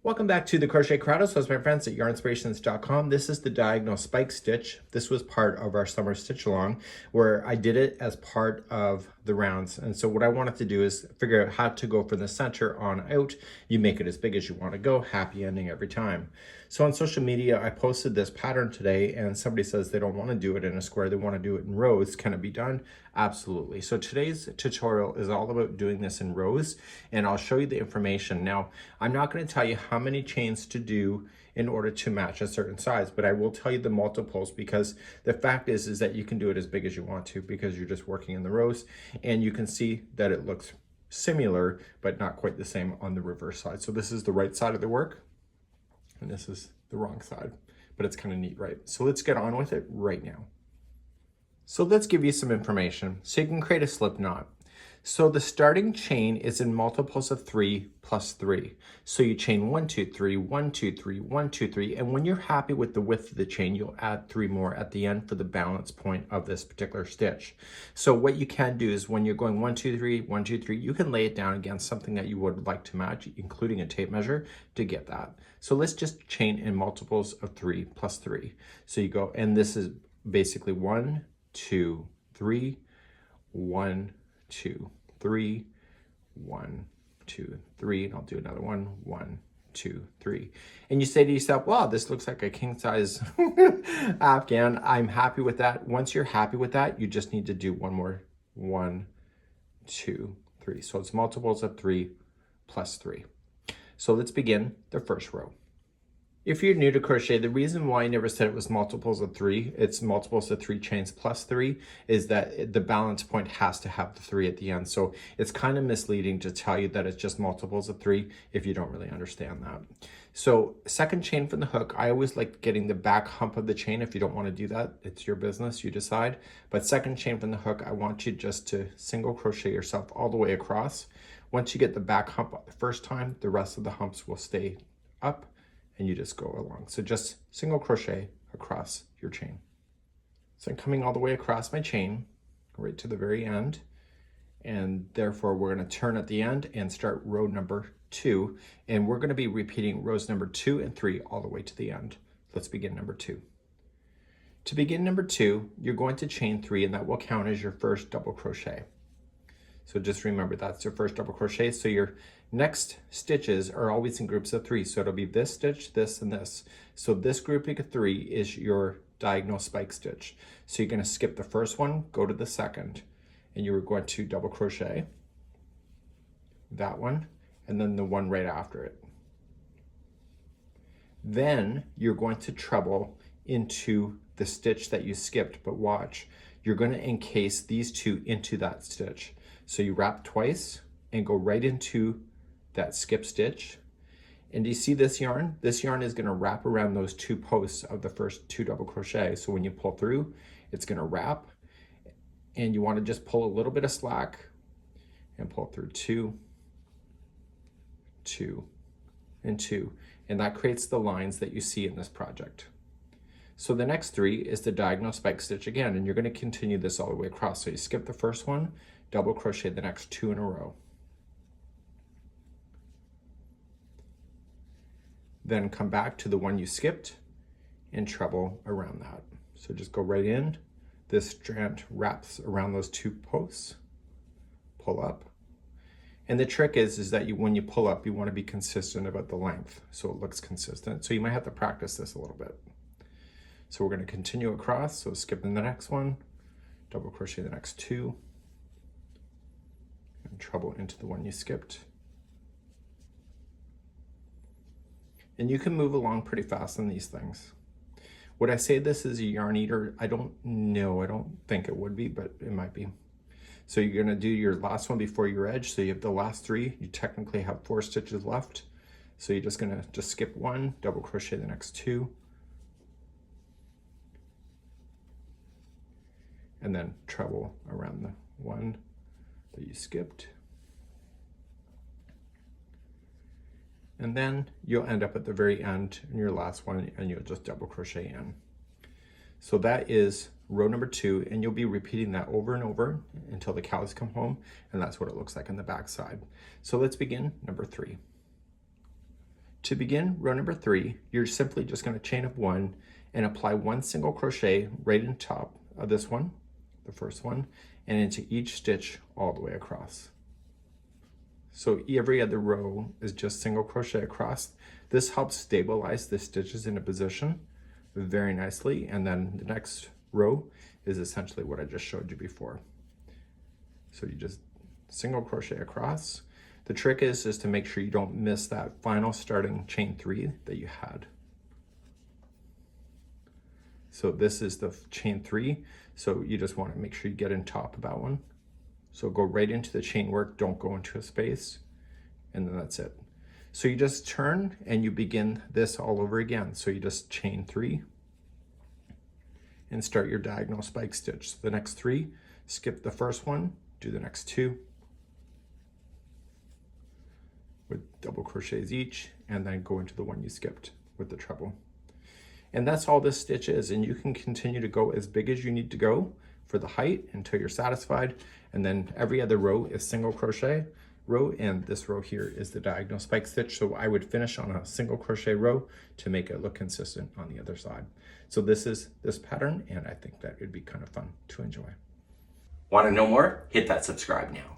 Welcome back to the Crochet Crowd. So my friends at yarnspirations.com. This is the diagonal spike stitch. This was part of our summer stitch along where I did it as part of the rounds. And so what I wanted to do is figure out how to go from the center on out. You make it as big as you want to go, happy ending every time. So on social media, I posted this pattern today and somebody says they don't want to do it in a square. They want to do it in rows. Can it be done? Absolutely. So today's tutorial is all about doing this in rows, and I'll show you the information. Now, I'm not going to tell you how many chains to do in order to match a certain size, but I will tell you the multiples, because the fact is that you can do it as big as you want to because you're just working in the rows, and you can see that it looks similar but not quite the same on the reverse side. So this is the right side of the work and this is the wrong side, but it's kind of neat, right? So let's get on with it right now. So let's give you some information so you can create a slip knot. So the starting chain is in multiples of 3 plus 3. So you chain 1, 2, 3, 1, 2, 3, 1, 2, 3, and when you're happy with the width of the chain, you'll add 3 more at the end for the balance point of this particular stitch. So what you can do is when you're going 1, 2, 3, 1, 2, 3, you can lay it down against something that you would like to match, including a tape measure, to get that. So let's just chain in multiples of 3 plus 3. So you go, and this is basically 1, 2, 3, 1, 2, 3, 1, 2, 3, and I'll do another one, 1, 2, 3. And you say to yourself, wow, this looks like a king size Afghan. I'm happy with that. Once you're happy with that, you just need to do one more, 1, 2, 3. So it's multiples of 3 plus 3. So let's begin the first row. If you're new to crochet, the reason why I never said it was multiples of 3, it's multiples of 3 chains plus 3, is that the balance point has to have the 3 at the end. So it's kind of misleading to tell you that it's just multiples of 3 if you don't really understand that. So second chain from the hook, I always like getting the back hump of the chain. If you don't want to do that, it's your business, you decide. But second chain from the hook, I want you just to single crochet yourself all the way across. Once you get the back hump the first time, the rest of the humps will stay up, and you just go along. So just single crochet across your chain. So I'm coming all the way across my chain, right to the very end, and therefore we're going to turn at the end and start row number 2, and we're going to be repeating rows number 2 and 3 all the way to the end. Let's begin number 2. To begin number 2, you're going to chain 3, and that will count as your first double crochet. So just remember that's your first double crochet. So your next stitches are always in groups of 3. So it'll be this stitch, this, and this. So this grouping of 3 is your diagonal spike stitch. So you're going to skip the first one, go to the second, and you're going to double crochet that one, and then the one right after it. Then you're going to treble into the stitch that you skipped, but watch, you're going to encase these two into that stitch. So you wrap twice and go right into that skip stitch. And do you see this yarn? This yarn is going to wrap around those 2 posts of the first 2 double crochet. So when you pull through, it's going to wrap, and you want to just pull a little bit of slack and pull through 2, 2, and 2. And that creates the lines that you see in this project. So the next 3 is the diagonal spike stitch again, and you're going to continue this all the way across. So you skip the first one, double crochet the next 2 in a row. Then come back to the one you skipped and treble around that. So just go right in. This strand wraps around those 2 posts, pull up. And the trick is that when you pull up, you want to be consistent about the length so it looks consistent. So you might have to practice this a little bit. So we're going to continue across. So skipping the next one, double crochet the next 2, and treble into the one you skipped. And you can move along pretty fast on these things. Would I say this is a yarn eater? I don't know. I don't think it would be, but it might be. So you're going to do your last one before your edge. So you have the last 3. You technically have 4 stitches left. So you're just going to skip 1, double crochet the next 2, and then treble around the one that you skipped. And then you'll end up at the very end in your last one, and you'll just double crochet in. So that is row number 2, and you'll be repeating that over and over until the cows come home, and that's what it looks like on the back side. So let's begin number 3. To begin row number 3, you're simply just going to chain up 1 and apply 1 single crochet right in top of this one, the first one, and into each stitch all the way across. So every other row is just single crochet across. This helps stabilize the stitches into position very nicely, and then the next row is essentially what I just showed you before. So you just single crochet across. The trick is just to make sure you don't miss that final starting chain 3 that you had. So this is the chain 3, so you just want to make sure you get in top of that one. So go right into the chain work, don't go into a space, and then that's it. So you just turn and you begin this all over again. So you just chain 3 and start your diagonal spike stitch. So the next 3, skip the first one, do the next 2 with double crochets each, and then go into the one you skipped with the treble. And that's all this stitch is, and you can continue to go as big as you need to go for the height until you're satisfied, and then every other row is single crochet row, and this row here is the diagonal spike stitch. So I would finish on a single crochet row to make it look consistent on the other side. So this is this pattern, and I think that would be kind of fun to enjoy. Want to know more? Hit that subscribe now.